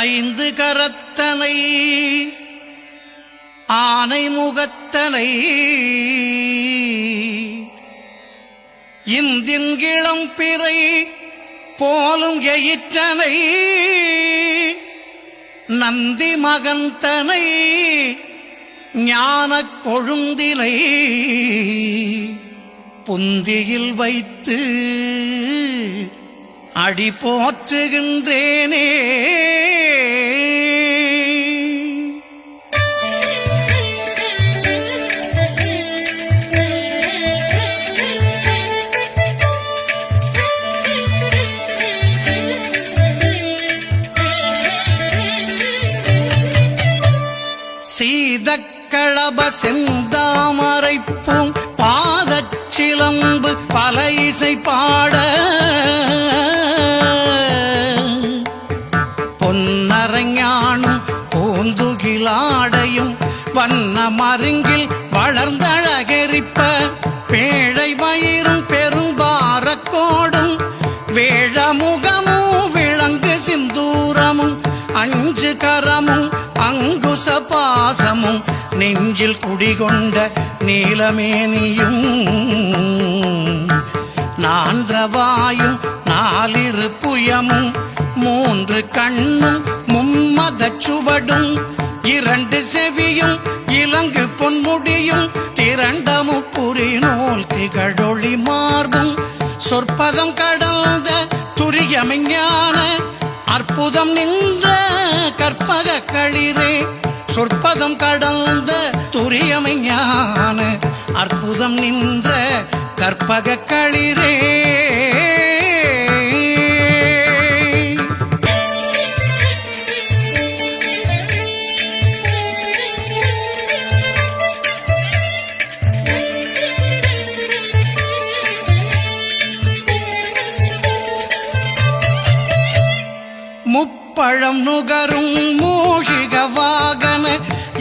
ஐந்து கரத்தனை ஆனை முகத்தனை இந்தின் இளம் பிறை போலும் எயிற்றனை நந்தி மகந்தனை ஞானக் கொழுந்தினை புந்தியில் வைத்து அடி போற்றுகின்றேனே. சீதக்களப செந்தாமரைப்பூம் பாதச்சிலம்பு பல இசை பாட பொன்னரஞானும் பூந்துகிலாடையும் வண்ண மருங்கில் வளர்ந்தழகெரிப்ப பேழை வயிறும் பெரும்பாரக்கோடும் வேழமுகமும் விளங்கு சிந்தூரமும் அஞ்சு கரமும் அங்குச பாசமும் நெஞ்சில் குடிகொண்ட நீலமேனியும் நான்றவாயும் நாலிரு புயமும் மூன்று கண்ணும் மும்மதச் சுவடும் இரண்டு செவியும் இலங்கு பொன்முடியும் திரண்டமு புரிநூல் திகழொளி மார்பும் சொற்பதம் கடந்த துரியமெஞ்ஞான அற்புதம் நின்ற கற்பக களிரே சொற்பதம் கடந்த துரியமெஞ்ஞான அற்புதம் நின்ற கற்பக களிரே. முப்பழம் நுகரும் மூஷிக வாகன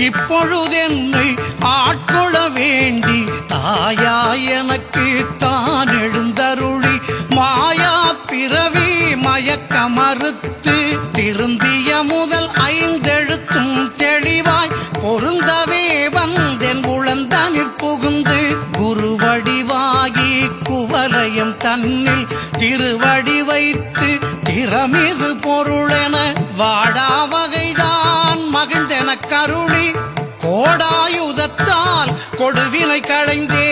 இப்பொழுதென்னை ஆட்கொள்ள வேண்டி தாயா எனக்கு தான் எழுந்தருளி மாயா பிறவி மயக்க மறுத்து திருந்திய முதல் ஐந்தெழுத்தும் தெளிவாய் பொருந்தவே வந்தென் உளந்தனிற் புகுந்து குருவடிவாகி குவலயம் தன்னில் திருவடி வைத்து திறமிது பொருளென வாடா வகைதான் மகிழ்ந்தென கருளி கோடாயுதத்தால் கொடுவினை களைந்தே.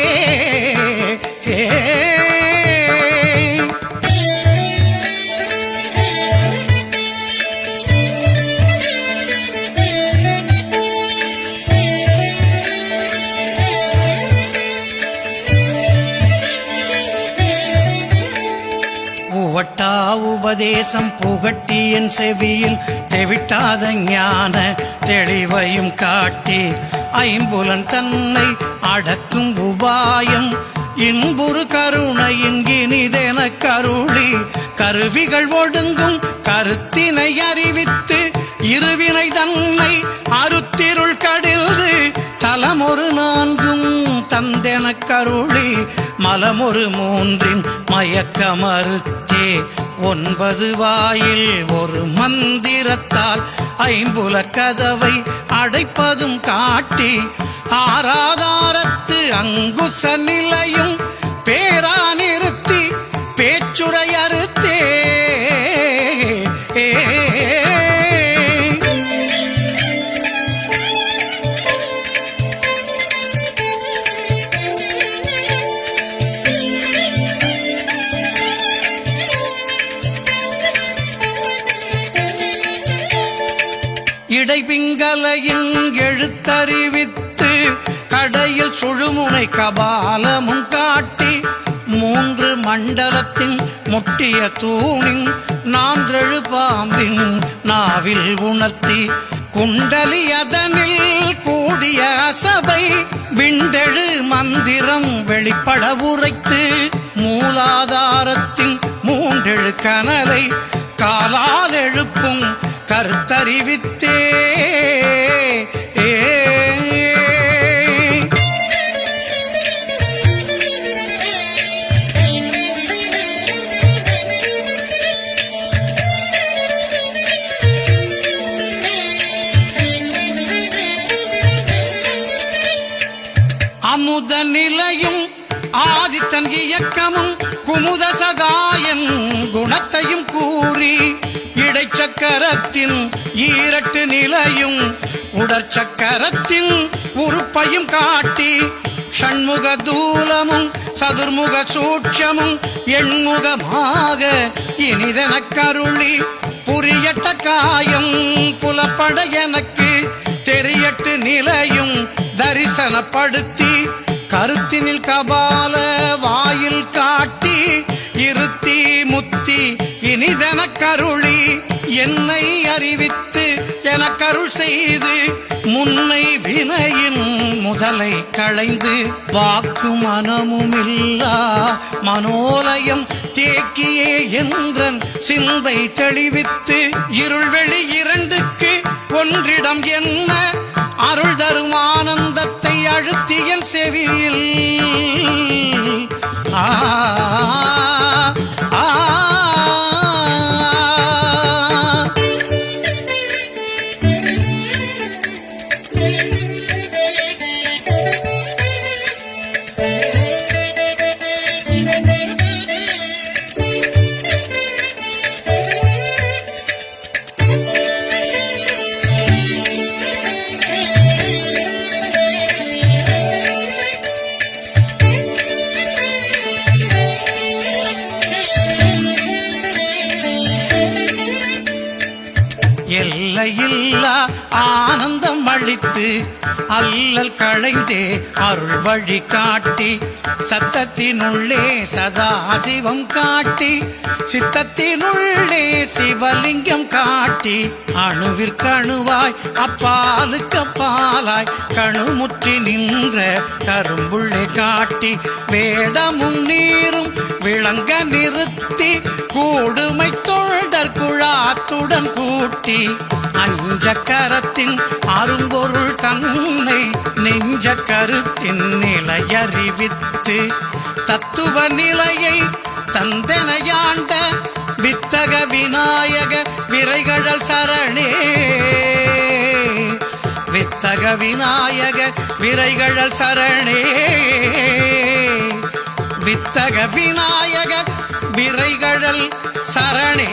உவட்டா உபதேசம் புகட்டி என் செவியில் தெவிட்டாத ஞான தெளிவையும் காட்டி ஐம்புலன் தன்னை அடக்கும் உபாயம் இன்புறு கருணை இங்கினிதென கருளி கருவிகள் ஒடுங்கும் கருத்தினை அறிவித்து இருவினை தன்னை அருத்திருள் கடில்து தலமொரு நான்கும் தந்தென கருளி மலமொரு மூன்றின் மயக்க மறுத்தே ஒன்பது வாயில் ஒரு மந்திரத்தால் ஐம்புல கதவை அடைப்பதும் காட்டி ஆராதாரத்து அங்குச நிலையும் பேரா நிறுத்தி பேச்சுரை அறுத்தே. இடைபிங்கலையின் எழுத்தறிவித்து கடையில் சுழுமுனை கபாலமும் காட்டி மூன்று மண்டலத்தின் முட்டிய தூணின் நான்றெழு பாம்பின் நாவில் உணர்த்தி குண்டலி அதனில் கூடிய அசபை விண்டெழு மந்திரம் வெளிப்பட உரைத்து மூலாதாரத்தின் மூன்றெழு கனலை காலால் எழுப்பும் கருத்தறிவித்தே. குணத்தையும் கூறி இடைச்சக்கரத்தின் ஈரட்டு நிலையும் உடற்சக்கரத்தின் உறுப்பையும் காட்டி ஷண்முக தூலமும் சதுர்முக சூட்சமும் எண்முகமாக இனிதென கருளி புரியட்ட காயம் புலப்பட எனக்கு தெரியட்டு நிலையும் தரிசனப்படுத்தி கருத்தினில் கபால வாயில் காட்டி இருத்தி முத்தி இனிதென கருளி என்னை அறிவித்து என கருள் செய்து முன்னை வினையின் முதலை களைந்து வாக்கு மனமுமில்லா மனோலயம் தேக்கியே என்றன் சிந்தை தெளிவித்து இருள்வெளி இரண்டுக்கு ஒன்றிடம் என்ன அருள் தரும் ஆனந்தத்தை அழுத்தியன் செவியில் எல்லையில்லா ஆனந்தம் அளித்து அல்லல் களைந்தே அருள் வழி காட்டி சத்தத்தினுள்ளே சதா சிவம் காட்டி சித்தத்தினுள்ளே சிவலிங்கம் காட்டி அணுவிற்கணுவாய் அப்பாலுக்கு அப்பாலாய் கணுமுற்றி நின்ற கரும்புள்ளே காட்டி வேடமும் நீரும் விளங்க நிறுத்தி கூடுமை தொண்டர் குழாத்துடன் கூட்டி அஞ்ச கரத்தின் அரும்பொருள் தன்னை நெஞ்ச கருத்தின் நிலையறிவித்து தத்துவ நிலையை தந்தனையாண்ட வித்தக விநாயக விரைகழல் சரணே வித்தக விநாயக விரைகழல் சரணே வித்தக விநாயக விரைகழல் சரணே